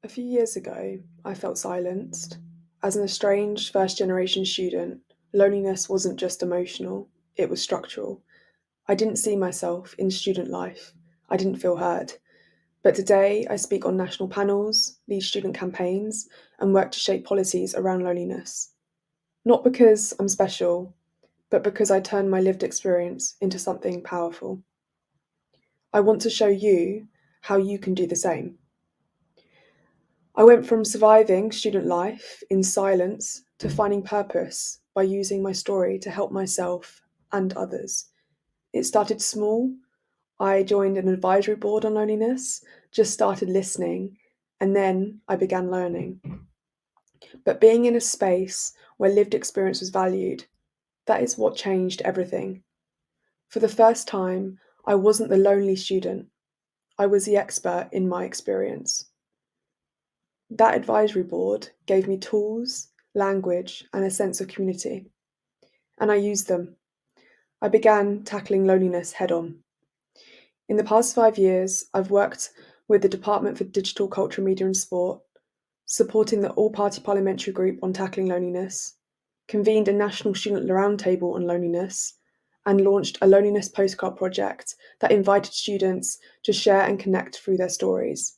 A few years ago, I felt silenced. As an estranged first generation student, loneliness wasn't just emotional, it was structural. I didn't see myself in student life. I didn't feel heard. But today, I speak on national panels, lead student campaigns, and work to shape policies around loneliness. Not because I'm special, but because I turn my lived experience into something powerful. I want to show you how you can do the same. I went from surviving student life in silence to finding purpose by using my story to help myself and others. It started small. I joined an advisory board on loneliness, just started listening, and then I began learning. But being in a space where lived experience was valued, that is what changed everything. For the first time, I wasn't the lonely student, I was the expert in my experience. That advisory board gave me tools, language, and a sense of community, and I used them. I began tackling loneliness head on. In the past 5 years, I've worked with the Department for Digital Culture, Media and Sport, supporting the All Party Parliamentary Group on tackling loneliness, convened a national student roundtable on loneliness, and launched a loneliness postcard project that invited students to share and connect through their stories.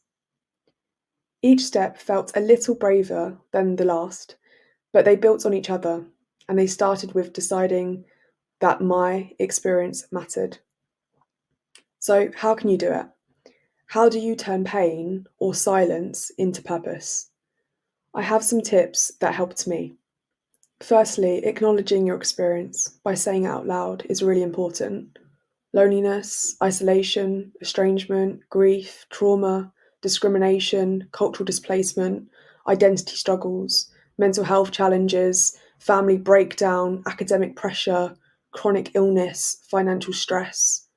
Each step felt a little braver than the last, but they built on each other, and they started with deciding that my experience mattered. So, how can you do it? How do you turn pain or silence into purpose? I have some tips that helped me. Firstly, acknowledging your experience by saying it out loud is really important. Loneliness, isolation, estrangement, grief, trauma, discrimination, cultural displacement, identity struggles, mental health challenges, family breakdown, academic pressure, chronic illness, financial stress.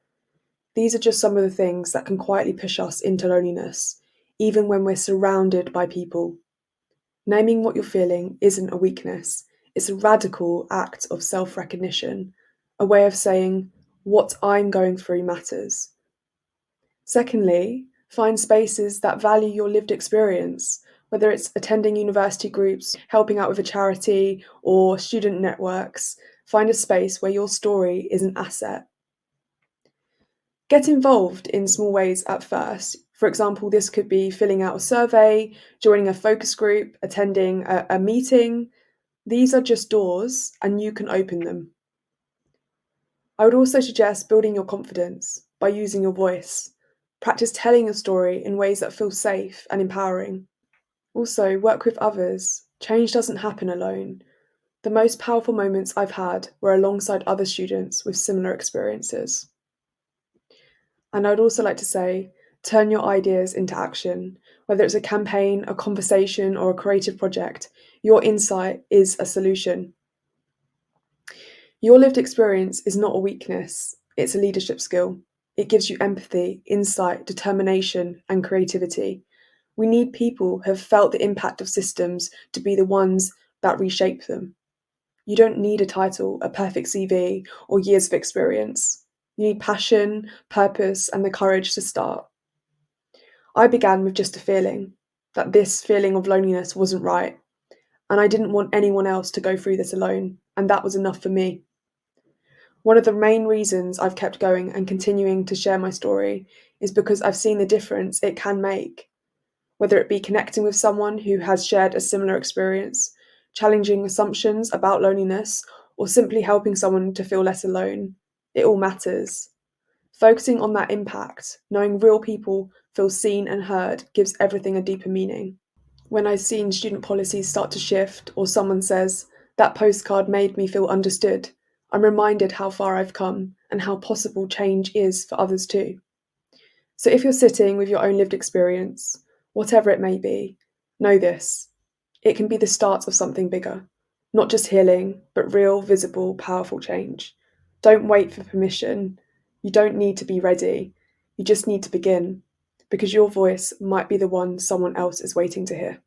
These are just some of the things that can quietly push us into loneliness, even when we're surrounded by people. Naming what you're feeling isn't a weakness, it's a radical act of self recognition, a way of saying, what I'm going through matters. Secondly, find spaces that value your lived experience, whether it's attending university groups, helping out with a charity, or student networks. Find a space where your story is an asset. Get involved in small ways at first. For example, this could be filling out a survey, joining a focus group, attending a meeting. These are just doors, and you can open them. I would also suggest building your confidence by using your voice. Practice telling your story in ways that feel safe and empowering. Also, work with others. Change doesn't happen alone. The most powerful moments I've had were alongside other students with similar experiences. And I'd also like to say, turn your ideas into action. Whether it's a campaign, a conversation, or a creative project, your insight is a solution. Your lived experience is not a weakness, it's a leadership skill. It gives you empathy, insight, determination, and creativity. We need people who have felt the impact of systems to be the ones that reshape them. You don't need a title, a perfect CV, or years of experience. You need passion, purpose, and the courage to start. I began with just a feeling that this feeling of loneliness wasn't right, and I didn't want anyone else to go through this alone, and that was enough for me. One of the main reasons I've kept going and continuing to share my story is because I've seen the difference it can make, whether it be connecting with someone who has shared a similar experience, challenging assumptions about loneliness, or simply helping someone to feel less alone. It all matters. Focusing on that impact, knowing real people feel seen and heard, gives everything a deeper meaning. When I've seen student policies start to shift, or someone says, that postcard made me feel understood, I'm reminded how far I've come and how possible change is for others too. So if you're sitting with your own lived experience, whatever it may be, know this. It can be the start of something bigger. Not just healing, but real, visible, powerful change. Don't wait for permission. You don't need to be ready. You just need to begin, because your voice might be the one someone else is waiting to hear.